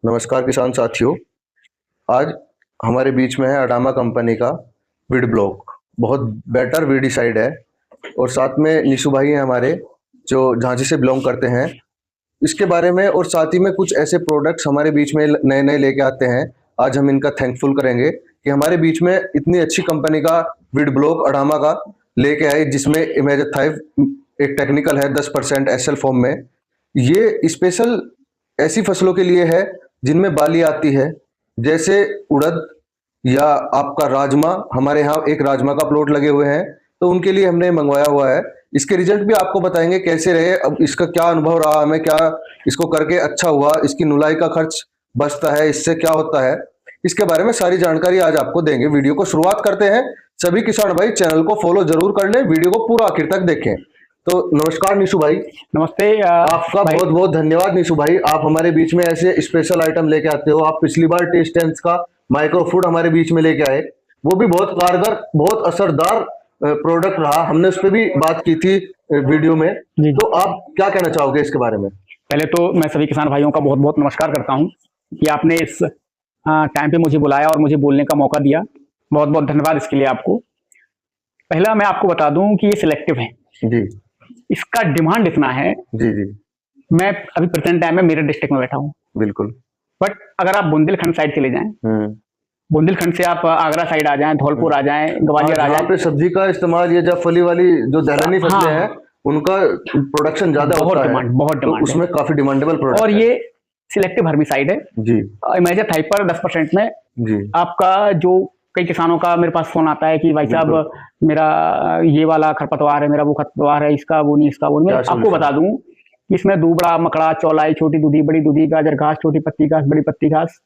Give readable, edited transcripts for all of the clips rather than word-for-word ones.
नमस्कार किसान साथियों। आज हमारे बीच में है अडामा कंपनी का वीड ब्लॉक, बहुत बेटर वीडिसाइड है। और साथ में निशु भाई हैं हमारे, जो झांसी से बिलोंग करते हैं। इसके बारे में और साथ ही में कुछ ऐसे प्रोडक्ट्स हमारे बीच में नए नए लेके आते हैं। आज हम इनका थैंकफुल करेंगे कि हमारे बीच में इतनी अच्छी कंपनी का वीड ब्लॉक अडामा का लेके आए, जिसमें इमेजथाइव एक टेक्निकल है 10% एसएल फॉर्म में। ये स्पेशल ऐसी फसलों के लिए है जिनमें बाली आती है, जैसे उड़द या आपका राजमा। हमारे यहाँ एक राजमा का प्लॉट लगे हुए हैं, तो उनके लिए हमने मंगवाया हुआ है। इसके रिजल्ट भी आपको बताएंगे कैसे रहे, अब इसका क्या अनुभव रहा हमें, क्या इसको करके अच्छा हुआ, इसकी नुलाई का खर्च बचता है, इससे क्या होता है, इसके बारे में सारी जानकारी आज आपको देंगे। वीडियो को शुरुआत करते हैं। सभी किसान भाई चैनल को फॉलो जरूर कर लें, वीडियो को पूरा आखिर तक देखें। तो नमस्कार निशु भाई। नमस्ते। आपका बहुत बहुत धन्यवाद निशु भाई, आप हमारे बीच में ऐसे स्पेशल आइटम लेके आते हो। आप पिछली बार टेस्टेंस का माइक्रो फूड हमारे बीच में लेके आए, वो भी बहुत कारगर, बहुत असरदार प्रोडक्ट रहा। हमने उस पर भी बात की थी वीडियो में। तो आप क्या कहना चाहोगे इसके बारे में? पहले तो मैं सभी किसान भाइयों का बहुत बहुत नमस्कार करता हूं कि आपने इस टाइम पे मुझे बुलाया और मुझे बोलने का मौका दिया। बहुत बहुत धन्यवाद इसके लिए आपको। पहला मैं आपको बता दूं कि ये सिलेक्टिव है जी। इसका डिमांड इतना है। जी जी। मैं अभी प्रेजेंट टाइम में मेरठ डिस्ट्रिक्ट में बैठा हूँ। बिल्कुल। बट अगर आप बुंदेलखंड साइड चले जाएं, बुंदेलखंड से आप आगरा साइड आ जाएं, धौलपुर आ जाएं, ग्वालियर आ जाएं, पे सब्जी का इस्तेमाल, ये जब फली वाली जो दलहनी फसलें हैं उनका प्रोडक्शन ज्यादा होता है, बहुत डिमांड, उसमें काफी डिमांडेबल प्रोडक्ट और ये सिलेक्टिव हर्बिसाइड है जी। इमेजथाइव पर 10% में जी। आपका जो कई किसानों का मेरे पास फोन आता है कि भाई साहब मेरा ये वाला खरपतवार है, मेरा वो खरपतवार है, इसका वो नहीं, इसका वो नहीं। मैं आपको बता दूं कि इसमें दूबड़ा, मकड़ा, चौलाई, छोटी दूधी, बड़ी दूधी, गाजर घास, छोटी पत्ती घास, बड़ी पत्ती घास,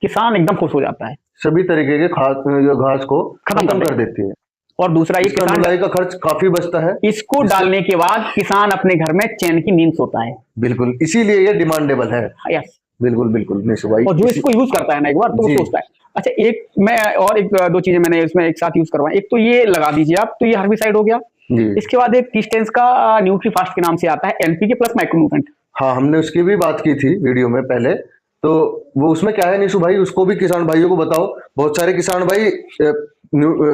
किसान एकदम खुश हो जाता है। सभी तरीके के घास को खत्म कर देती है। और दूसरा ये किसान ढुलाई का खर्च काफी बचता है। इसको डालने के बाद किसान अपने घर में चैन की नींद सोता है। बिल्कुल, इसीलिए ये डिमांडेबल है। यस, बिल्कुल बिल्कुल निशु भाई। और जो इसको यूज करता है ना एक बार, तो वो सोचता है। अच्छा, एक मैं और एक दो चीजें मैंने इसमें एक साथ यूज करवाई। एक तो ये लगा दीजिए आप, तो ये हर्बिसाइड हो गया। इसके बाद एक टीस्टेंस का न्यूट्रीफास्ट के नाम से आता है, एनपीके प्लस माइक्रोन्यूट्रेंट। हाँ, हमने उसकी भी बात की थी वीडियो में पहले। तो वो उसमें क्या है निशु भाई, उसको भी किसान भाइयों को बताओ। बहुत सारे किसान भाई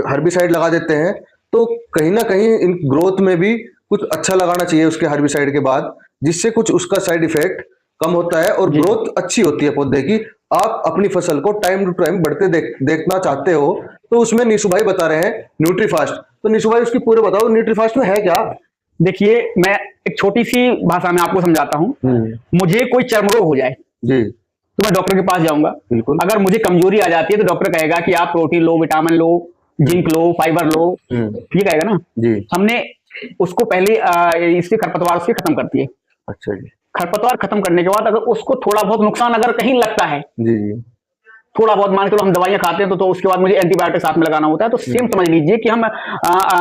हर्बिसाइड लगा देते हैं, तो कहीं ना कहीं इन ग्रोथ में भी कुछ अच्छा लगाना चाहिए उसके हर्बिसाइड के बाद, जिससे कुछ उसका साइड इफेक्ट कम होता है और ग्रोथ अच्छी होती है पौधे की। आप अपनी फसल को टाइम टू टाइम बढ़ते देखना चाहते हो, तो उसमें निशु भाई बता रहे हैं न्यूट्रीफास्ट। तो निशु भाई उसकी पूरे बताओ, न्यूट्रीफास्ट में है क्या? देखिए, मैं एक छोटी सी भाषा में आपको समझाता हूँ। मुझे कोई चर्म रोग हो जाए जी, तो मैं डॉक्टर के पास जाऊंगा। बिल्कुल। अगर मुझे कमजोरी आ जाती है तो डॉक्टर कहेगा कि आप प्रोटीन लो, विटामिन लो, जिंक लो, फाइबर लो, ये कहेगा ना जी। हमने उसको पहले इससे खरपतवार उसके खत्म करती है। अच्छा जी। खरपतवार खत्म करने के बाद अगर उसको थोड़ा बहुत नुकसान अगर कहीं लगता है जी जी, थोड़ा बहुत, मान के हम दवाइयां खाते हैं तो उसके बाद मुझे एंटीबायोटिक साथ में लगाना होता है। तो सेम समझ लीजिए कि हम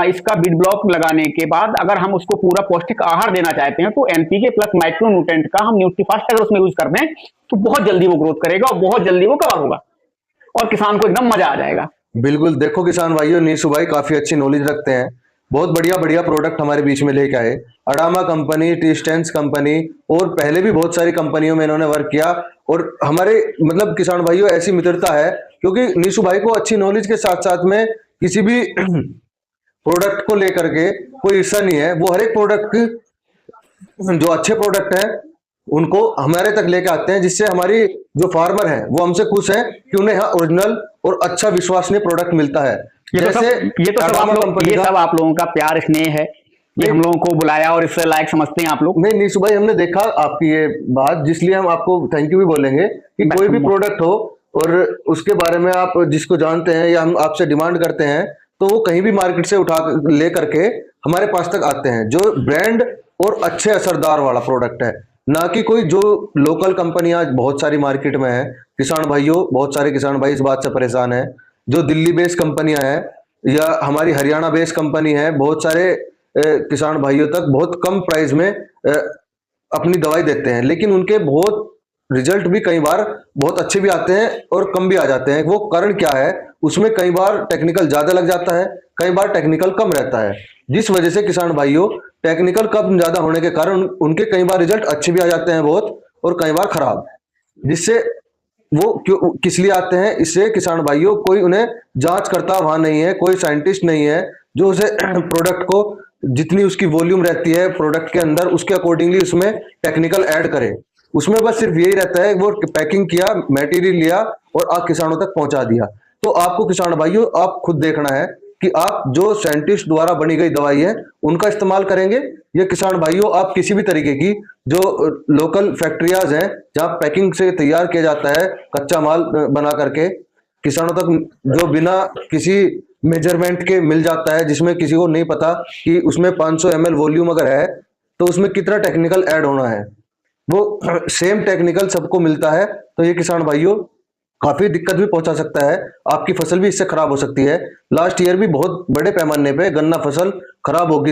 इसका बीड ब्लॉक लगाने के बाद अगर हम उसको पूरा पौष्टिक आहार देना चाहते हैं, तो एनपीके प्लस माइक्रोन्यूट्रेंट का हम न्यूट्रीफास्ट अगर उसमें यूज कर दें तो बहुत जल्दी वो ग्रोथ करेगा और बहुत जल्दी वो कवर होगा और किसान को एकदम मजा आ जाएगा। बिल्कुल। देखो किसान भाइयों, निशु भाई काफी अच्छी नॉलेज रखते हैं। बहुत बढ़िया बढ़िया प्रोडक्ट हमारे बीच में लेके आए। अडामा कंपनी, टीस्टेंस कंपनी और पहले भी बहुत सारी कंपनियों में इन्होंने वर्क किया। और हमारे मतलब किसान भाइयों ऐसी मित्रता है, क्योंकि निशु भाई को अच्छी नॉलेज के साथ साथ में किसी भी प्रोडक्ट को लेकर के कोई ईर्ष्या नहीं है। वो हर एक प्रोडक्ट जो अच्छे प्रोडक्ट हैं उनको हमारे तक लेके आते हैं, जिससे हमारी जो फार्मर हैं वो हमसे खुश हैं कि उन्हें यहाँ ओरिजिनल और अच्छा विश्वसनीय प्रोडक्ट मिलता है। ये तो सब आप लोगों का प्यार स्नेह है कि हम लोगों को बुलाया और इससे लायक समझते हैं आप लोग। नहीं निशु भाई, हमने देखा आपकी ये बात, जिसलिए हम आपको थैंक यू भी बोलेंगे कि कोई भी प्रोडक्ट हो और उसके बारे में आप जिसको जानते हैं या हम आपसे डिमांड करते हैं, तो वो कहीं भी मार्केट से उठा ले करके हमारे पास तक आते हैं, जो ब्रांड और अच्छे असरदार वाला प्रोडक्ट है, ना कि कोई जो लोकल कंपनियां बहुत सारी मार्केट में है। किसान भाइयों, बहुत सारे किसान भाई इस बात से परेशान है, जो दिल्ली बेस्ड कंपनियां हैं या हमारी हरियाणा बेस्ड कंपनी है, बहुत सारे किसान भाइयों तक बहुत कम प्राइस में अपनी दवाई देते हैं, लेकिन उनके बहुत रिजल्ट भी कई बार बहुत अच्छे भी आते हैं और कम भी आ जाते हैं। वो कारण क्या है? उसमें कई बार टेक्निकल ज्यादा लग जाता है, कई बार टेक्निकल कम रहता है, जिस वजह से किसान भाइयों टेक्निकल कम ज्यादा होने के कारण उनके कई बार रिजल्ट अच्छे भी आ जाते हैं बहुत, और कई बार खराब, जिससे वो क्यों किस लिए आते हैं? इससे किसान भाइयों कोई उन्हें जांच करता वहां नहीं है, कोई साइंटिस्ट नहीं है जो उसे प्रोडक्ट को जितनी उसकी वॉल्यूम रहती है प्रोडक्ट के अंदर उसके अकॉर्डिंगली उसमें टेक्निकल ऐड करे। उसमें बस सिर्फ यही रहता है, वो पैकिंग किया, मटेरियल लिया और आप किसानों तक पहुंचा दिया। तो आपको किसान भाइयों आप खुद देखना है कि आप जो साइंटिस्ट द्वारा बनी गई दवाई है उनका इस्तेमाल करेंगे, या किसान भाइयों आप किसी भी तरीके की जो लोकल फैक्ट्रियाज हैं जहां पैकिंग से तैयार किया जाता है कच्चा माल बना करके किसानों तक, जो बिना किसी मेजरमेंट के मिल जाता है, जिसमें किसी को नहीं पता कि उसमें 500 ml वॉल्यूम अगर है तो उसमें कितना टेक्निकल ऐड होना है, वो सेम टेक्निकल सबको मिलता है। तो ये किसान भाइयों काफी दिक्कत भी पहुंचा सकता है, आपकी फसल भी इससे खराब हो सकती है। लास्ट ईयर भी बहुत बड़े पैमाने पे गन्ना फसल खराब होगी।